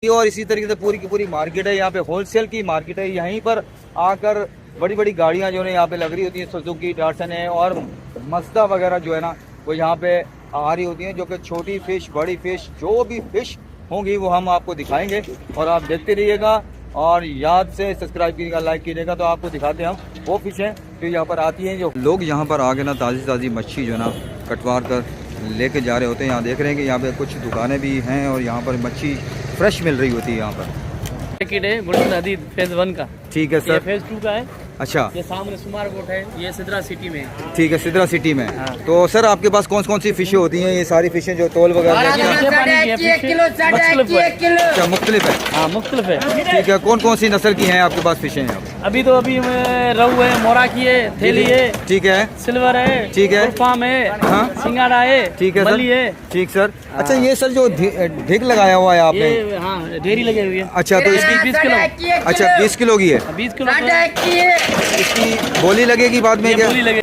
और इसी तरीके से पूरी की पूरी मार्केट है। यहाँ पे होलसेल की मार्केट है। यहीं पर आकर बड़ी बड़ी गाड़ियाँ जो है यहाँ पे लग रही होती हैं, सुजुकी, डाटसन है और मज़दा वगैरह जो है ना वो यहाँ पे आ रही होती हैं, जो कि छोटी फ़िश, बड़ी फ़िश, जो भी फ़िश होंगी वो हम आपको दिखाएंगे और आप देखते रहिएगा। और याद से सब्सक्राइब कीजिएगा, लाइक कीजिएगा, तो आपको दिखाते हैं हम वो फ़िशें जो यहाँ पर आती हैं। जो लोग यहाँ पर आके ना ताज़ी मच्छी जो है ना कटवार कर लेके जा रहे होते हैं। यहाँ देख रहे हैं कि यहाँ पे कुछ दुकानें भी हैं और यहाँ पर मच्छी फ्रेश मिल रही होती है यहाँ पर। पैकेट है गुलशन नदी फेज 1 का। ठीक है सर। ये फेज 2 का है। अच्छा, ये सामने सुमार बोट है, ये सिद्रा सिटी में है। ठीक है, सिद्रा सिटी में। हाँ। तो सर आपके पास कौन कौन सी फिशें होती हैं? ये सारी फिशें जो तोल वगैरह अच्छा, मुख्तलिफ है। हाँ मुख्तलिफ है। ठीक है, कौन कौन सी नस्ल की हैं आपके पास फिशें हैं? अभी रहू है, मोरा की है, थैली है, ठीक है, सिल्वर है, ठीक है, फार्म है, हाँ, सिंगाड़ा है, ठीक है बली है। ठीक सर। अच्छा, ये सर जो ढिग लगाया हुआ है आपने, ये हाँ ढेरी लगी हुई है। अच्छा, तो इसकी 20 किलो। अच्छा 20 किलो की है। 20 किलो इसकी बोली लगेगी बाद में क्या? बोली लगे।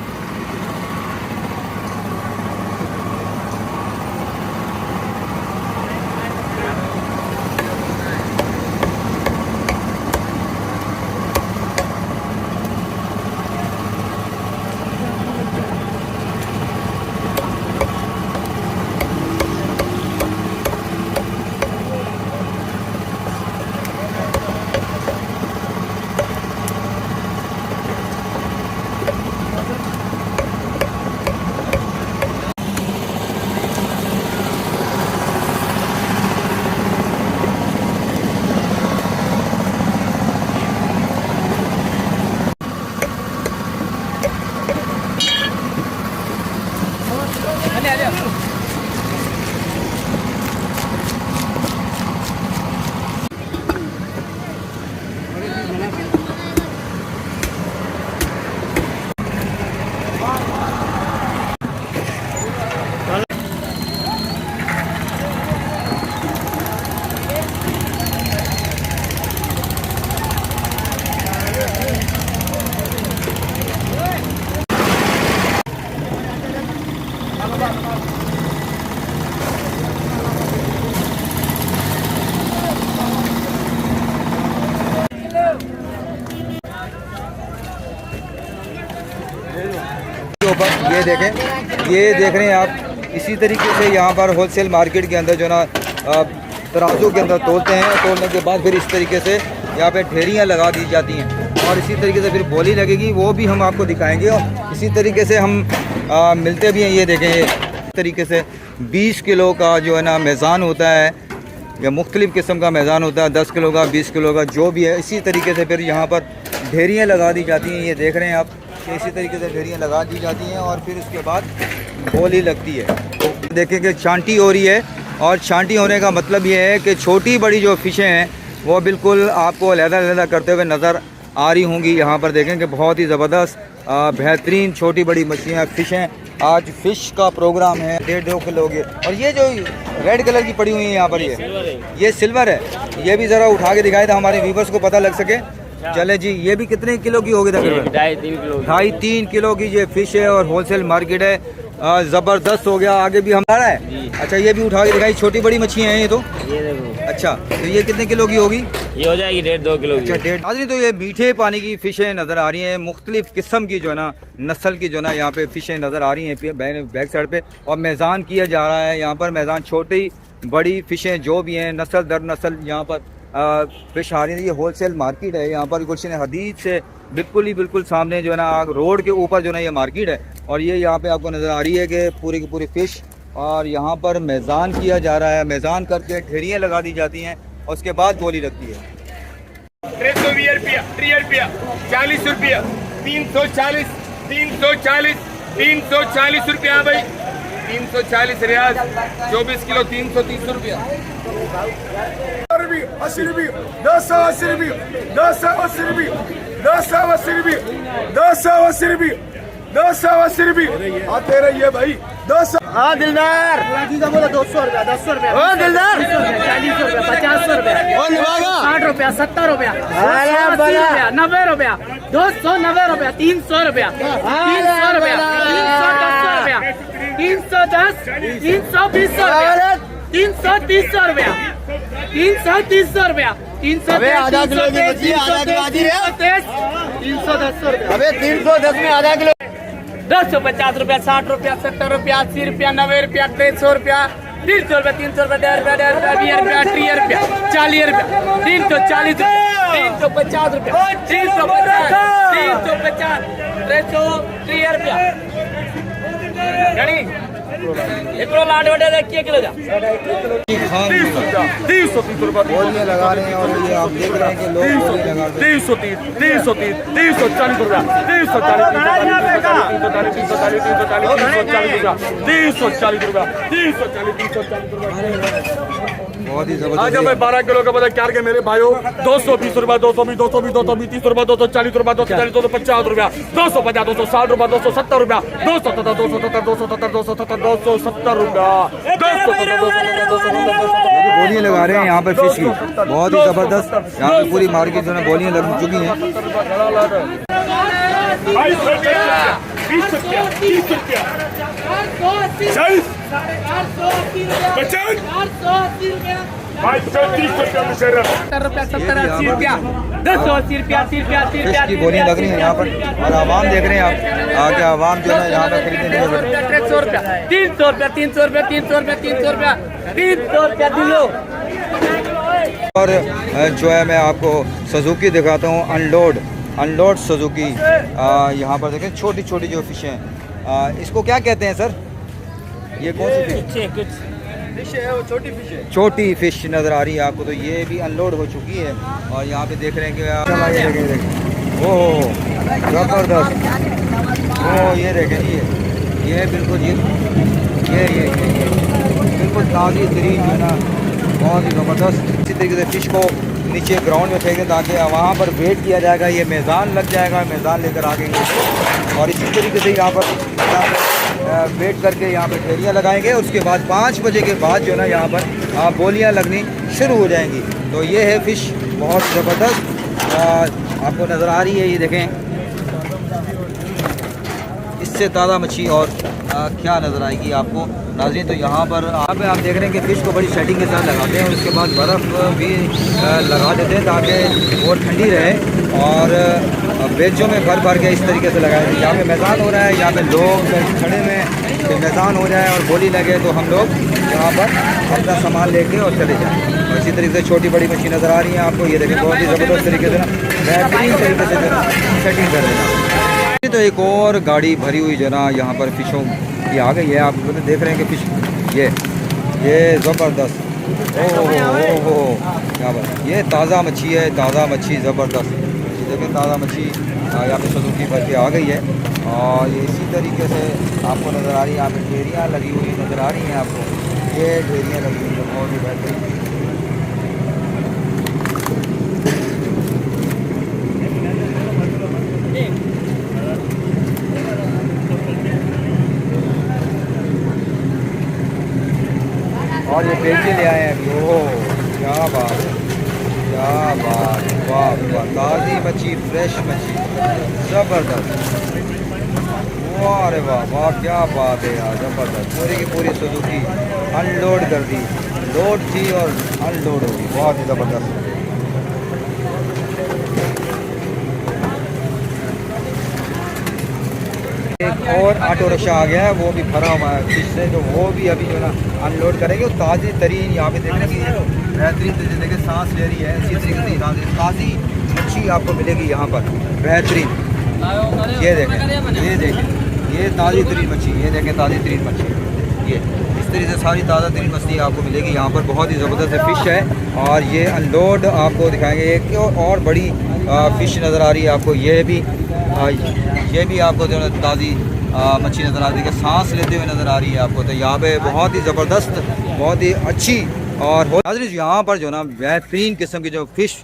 ये देखें, ये देख रहे हैं आप, इसी तरीके से यहाँ पर होलसेल मार्केट के अंदर जो ना तराजू के अंदर तोलते हैं। तोलने के बाद फिर इस तरीके से यहाँ पे ढेरियाँ लगा दी जाती हैं और इसी तरीके से फिर बोली लगेगी, वो भी हम आपको दिखाएंगे। और इसी तरीके से हम मिलते भी हैं। ये देखें, इस तरीके से 20 किलो का जो है ना मेज़ान होता है, या मुख्तलिफ़ किस्म का मेज़ान होता है, 10 किलो का, 20 किलो का, जो भी है। इसी तरीके से फिर यहाँ पर ढेरियाँ लगा दी जाती हैं। ये देख रहे हैं आप, इसी तरीके से ढेरियाँ लगा दी जाती हैं और फिर उसके बाद बोली लगती है। तो देखें कि छांटी हो रही है, और छांटी होने का मतलब ये है कि छोटी बड़ी जो फ़िशें हैं वो बिल्कुल आपको अलग-अलग करते हुए नज़र आ रही होंगी। यहाँ पर देखें कि बहुत ही ज़बरदस्त बेहतरीन छोटी बड़ी मछलियाँ, फ़िशें। आज फ़िश का प्रोग्राम है, 1.5 किलो के। और ये जो रेड कलर की पड़ी हुई है यहाँ पर, ये सिल्वर है। ये भी ज़रा उठा के दिखाए था हमारे व्यूवर्स को पता लग सके। चले जी, ये भी कितने किलो की होगी? तकरीबन 2.5-3 किलो की ये फिश है और होलसेल मार्केट है। ज़बरदस्त हो गया। आगे भी हमारा है। अच्छा, ये भी उठा के दिखाई, छोटी बड़ी मछलियाँ हैं ये तो। ये देखो। अच्छा, तो ये कितने किलो की होगी? ये हो जाएगी 1.5-2 किलो की। अच्छा, 1.5। आदमी तो ये मीठे पानी की फ़िशें नज़र आ रही हैं, मुख्तलिफ़ किस्म की जो है ना नस्ल की जो है ना यहाँ पे फ़िशें नज़र आ रही हैं बैक साइड पे। और मेज़ान किया जा रहा है यहाँ पर। मेज़ान छोटी बड़ी फ़िशें जो भी हैं, नस्ल दर नस्ल यहाँ पर फ़िश आ रही है। ये होलसेल मार्केट है। यहाँ पर गुलशन हदीद से बिल्कुल सामने जो है ना रोड के ऊपर जो है ना ये मार्केट है। और ये यहाँ पे आपको नज़र आ रही है कि पूरी की पूरी फ़िश, और यहाँ पर मेज़ान किया जा रहा है। मेज़ान करके ढेरियाँ लगा दी जाती हैं और उसके बाद बोली लगती है। 320 रुपया, 30 रुपया, 40 रुपया, 340, 340, 340 रुपया भाई, 340 रियाल, 24 किलो 330 रुपया। 80 रुपये, 280 रुपये, 280 रुपये, 280 रुपये, 280 रुपये, 280 रुपये आते रहिए भाई। 200। हाँ दिलदार, बोला 200 रुपया, 200 रुपया। ओ दिलदार, 40 रुपया, 50 रुपया, 60 रुपया, 70 रुपया, 80 रुपया, 90 रुपया, 290 रुपया, 300 रुपया, 300 रुपया, 310 रुपया, 310, 320 रुपया, 330 रुपया 330 रुपया 300 आधा किलो की मछली आधा किलो आधी है 310 रुपया अबे 310 में आधा किलो 250 रुपया 60 रुपया 70 रुपया 80 रुपया 90 रुपया 300 रुपया 300 रुपया 300 रुपया 150 रुपया 20 रुपया 30 रुपया 40 रुपया 340 350 रुपया 350 330 रुपया रेडी एक लाट वटे देखिए किलो जा 330 रुपये बोलियां लगा रहे हैं और ये आप देख रहे हैं कि लोग बोली लगा रहे हैं 330 340 रुपया 340 रुपया बहुत ही आज जबरदस्त मैं 12 किलो का बता क्या के मेरे भाइयों 220 रुपया 220 230 रुपया 240 रुपया 240 250 रुपया 250 260 रुपया 270 रुपया 270 रुपया बोलियां लगा रहे हैं यहाँ पर फिश की बहुत ही जबरदस्त। यहाँ पे पूरी मार्केट जो है बोलियां लग चुकी हैं। 20 रुपया 30 रुपया 40 50 30 रुपया मुशर्रफ 70 80 रुपया 280 रुपया 80 रुपया 80 फिश रुपया की बोलियां लग रही हैं यहाँ पर और आवाम देख रहे हैं आप आगे आवाम जो है यहाँ पे खरीदने के लिए 300 रुपया 300 रुपया 300 रुपया 300 रुपया 300 रुपया 300 रुपया दिलो। और जो है मैं आपको सुजुकी दिखाता हूँ अनलोड सुजुकी। यहाँ पर देखें छोटी छोटी जो फिश हैं इसको क्या कहते हैं सर? ये कौन सी फिश है? वो छोटी फिश है। छोटी फिश नज़र आ रही है आपको। तो ये भी अनलोड हो चुकी है और यहाँ पे देख रहे हैं कि ये देखें ओह ज़बरदस्त। ओह ये देखें ये बिल्कुल ये बिल्कुल ताज़ी तरीन जो है ना बहुत ही ज़बरदस्त। इसी तरीके से फ़िश को नीचे ग्राउंड में फेंकें ताकि वहाँ पर वेट किया जाएगा। ये मैदान लग जाएगा, मैदान लेकर आ गएंगे और इसी तरीके से यहाँ पर वेट करके यहाँ पर ढेरियाँ लगाएंगे। उसके बाद 5 बजे के बाद जो है ना यहाँ पर बोलियाँ लगनी शुरू हो जाएंगी। तो ये है फ़िश बहुत ज़बरदस्त आपको नज़र आ रही है। ये देखें इससे ताज़ा मच्छी और क्या नज़र आएगी आपको नाज़रीन। तो यहाँ पर आप देख रहे हैं कि फ़िश को बड़ी सेटिंग के साथ लगाते हैं और उसके बाद बर्फ़ भी लगा देते हैं ताकि वो ठंडी रहे और बेंचों में भर के इस तरीके से लगाए। यहाँ पे मैदान हो रहा है, यहाँ पे लोग खड़े में तो मैदान हो जाए और बोली लगे तो हम लोग यहाँ पर अपना सामान लेके और चले जाएँ। और इसी तरीके से छोटी बड़ी मच्छी नज़र आ रही है आपको। ये देखें बहुत ही ज़बरदस्त तरीके से ना बेहतरीन तरीके से जो सेटिंग कर रहे हैं। तो एक और गाड़ी भरी हुई जो ना यहाँ पर फ़िशों की आ गई है। आप देख रहे हैं कि फ़िश ये ज़बरदस्त ओहो क्या बात। ये ताज़ा मच्छी है, ताज़ा मच्छी ज़बरदस्त। देखें ताज़ा मच्छी यहाँ पे सुजुकी भर के आ गई है और ये इसी तरीके से आपको नज़र आ रही है। यहाँ पे ढेरियाँ लगी हुई नज़र आ रही हैं आपको। ये ढेरियाँ लगी हुई हैं बहुत ही बेहतरीन। और ये बेचे ले आए हैं अभी। ओह क्या बात है, क्या बात, वाह वाह। ताज़ी मच्छी, फ्रेश मच्छी, ज़बरदस्त। वाह अरे वाह वाह क्या बात है यार, ज़बरदस्त। पूरी की पूरी सुजुकी अनलोड कर दी। लोड थी और अनलोड हो गई, बहुत ही ज़बरदस्त। एक और ऑटो रिक्शा आ गया है, वो भी भरा हुआ है फिश से। तो वो भी अभी जो ना अनलोड करेंगे। और ताज़ी तरीन यहाँ पे देखने की बेहतरीन तरीके देखिए सांस ले रही है। इसी तरीके से ताज़ी मच्छी आपको मिलेगी यहाँ पर बेहतरीन। ये देखें ये ताज़ी तरीन मच्छी, ये देखें ताज़ी तरीन मच्छी। ये इस तरीके से सारी ताज़ा तरीन मछली आपको मिलेगी यहाँ पर। बहुत ही ज़बरदस्त फ़िश है और ये अनलोड आपको दिखाएंगे। एक और बड़ी फ़िश नज़र आ रही है आपको। ये भी आपको जो है ताज़ी मच्छी नज़र आ रही है, सांस लेते हुए नज़र आ रही है आपको। तो यहाँ पे बहुत ही ज़बरदस्त, बहुत ही अच्छी और यहाँ पर जो ना बेहतरीन किस्म की जो फ़िश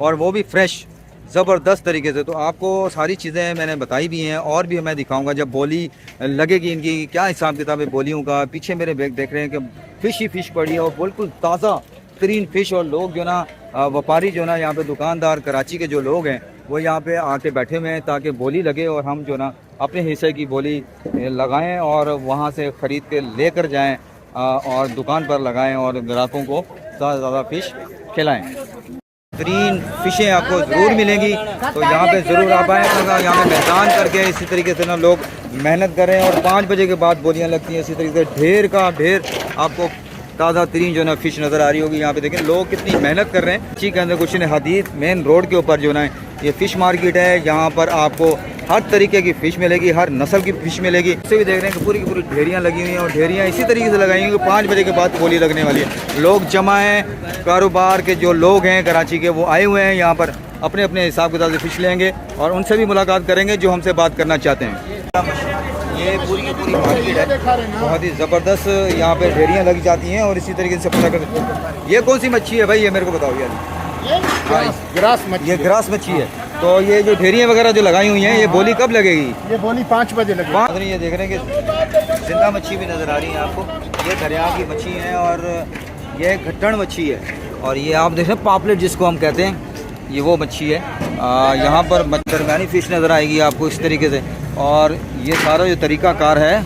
और वो भी फ्रेश ज़बरदस्त तरीके से। तो आपको सारी चीज़ें मैंने बताई भी हैं और भी मैं दिखाऊंगा जब बोली लगेगी इनकी क्या हिसाब किताब है बोलियों का। पीछे मेरे बैग देख रहे हैं कि फ़िश ही फ़िश पड़ी है और बिल्कुल ताज़ा तरीन फ़िश। और लोग जो ना व्यापारी जो ना यहाँ पे दुकानदार कराची के जो लोग हैं वो यहाँ पे आके बैठे हुए हैं ताकि बोली लगे और हम जो ना अपने हिस्से की बोली लगाएं और वहाँ से ख़रीद के लेकर जाएं। और दुकान पर लगाएं और ग्राहकों को ज़्यादा से ज़्यादा फ़िश खिलाएं। बेहतरीन फ़िशें आपको ज़रूर मिलेंगी, तो यहाँ पे ज़रूर आप आएँ। तो यहाँ पे मैदान करके इसी तरीके से ना लोग मेहनत कर रहे हैं और 5 बजे के बाद बोलियाँ लगती हैं। इसी तरीके से ढेर का ढेर आपको ताज़ा तरीन जो ना फ़िश नज़र आ रही होगी। यहाँ पे देखें लोग कितनी मेहनत कर रहे हैं। के अंदर कुछ हदीद मेन रोड के ऊपर जो ना ये फ़िश मार्केट है, यहाँ पर आपको हर तरीके की फ़िश मिलेगी, हर नस्ल की फ़िश मिलेगी। इससे भी देख रहे हैं कि पूरी की पूरी ढेरियाँ लगी हुई हैं और ढेरियाँ इसी तरीके से लगाई हुई हैं कि 5 बजे के बाद बोली लगने वाली है। लोग जमा हैं, कारोबार के जो लोग हैं कराची के वो आए हुए हैं यहाँ पर अपने अपने हिसाब किताब से फ़िश लेंगे और उनसे भी मुलाकात करेंगे जो हमसे बात करना चाहते हैं। ये पूरी की पूरी मार्केट है, बहुत ही ज़बरदस्त यहाँ पे ढेरियाँ लगी जाती हैं और इसी तरीके से पता कर। ये कौन सी मच्छी है भाई, ये मेरे को बताओ यार। ग्रास मच्छी। ये ग्रास मच्छी है। तो ये जो ढेरियाँ वगैरह जो लगाई हुई हैं ये बोली कब लगेगी? ये बोली 5 बजे लगेगी। ये देख रहे हैं कि जिंदा मच्छी भी नज़र आ रही है आपको। ये दरिया की मच्छी है और ये घट्टन मच्छी है और ये आप देख रहे हैं पापलेट जिसको हम कहते हैं, ये वो मच्छी है। यहाँ पर दरमियानी फ़िश नज़र आएगी आपको इस तरीके से। और ये सारा जो तरीक़ाकार है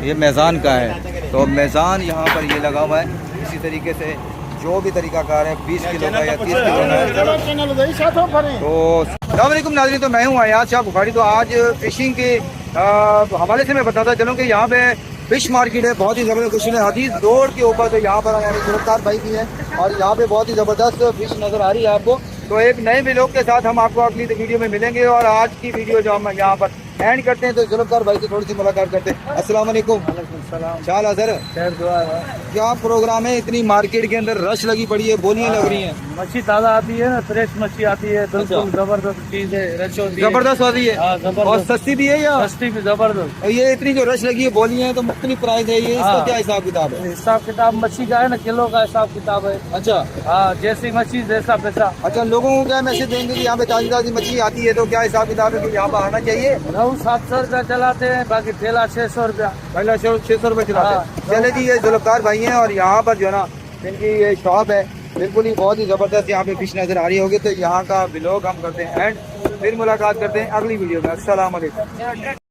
ये मैज़ान का है, तो मैज़ान यहाँ पर ये लगा हुआ है। इसी तरीके से जो भी तरीक़ाकार है 20 किलो का या 30 किलो का। तो अस्सलाम वालेकुम नाज़रीन, तो मैं हूँ अयाज शाह बुखारी। तो आज फ़िशिंग के हवाले से मैं बताता चलूँ कि यहाँ पे फ़िश मार्केट है, बहुत ही ज़बरदस्त। कुछ हदीस रोड के ऊपर तो यहाँ पर हमारे गिरफ्तार भाई भी हैं और यहाँ पे बहुत ही ज़बरदस्त फ़िश नज़र आ रही है आपको। तो एक नए व्लॉग के साथ हम आपको अगली वीडियो में मिलेंगे और आज की वीडियो जो हम यहाँ पर एंड करते हैं तो जुल्फ़कार भाई से थोड़ी सी मुलाकात करते हैं। अस्सलाम वालेकुम। चाल सर, क्या प्रोग्राम है? इतनी मार्केट के अंदर रश लगी पड़ी है, बोलियाँ लग रही हैं। मच्छी ताज़ा आती है ना, फ्रेश मच्छी आती है, बिल्कुल जबरदस्त चीज़ है, रश होती है, जबरदस्त होती है और सस्ती भी है या सस्ती भी जबरदस्त। और ये इतनी जो रश लगी है बोलियाँ तो मुख्तलिफ प्राइस है, ये इसका क्या हिसाब किताब है? हिसाब किताब मच्छी का है ना, किलो का हिसाब किताब है। अच्छा हाँ, जैसी मच्छी जैसा पैसा। अच्छा, लोगों को क्या मैसेज देंगे कि यहाँ पे ताज़ी ताज़ी मच्छी आती है तो क्या हिसाब किताब है कि यहाँ पर आना चाहिए? रहू 700 रुपया चलाते हैं, बाकी ठेला 600 रुपया। पहला 600 रुपये चलाते हैं। चले जी, ये जुल्फ़कार भाई हैं और यहाँ पर जो ना इनकी ये शॉप है, बिल्कुल ही बहुत ही ज़बरदस्त यहाँ पे फ़िश नज़र आ रही होगी। तो यहाँ का व्लॉग हम करते हैं एंड फिर मुलाकात करते हैं अगली वीडियो में। अस्सलाम वालेकुम।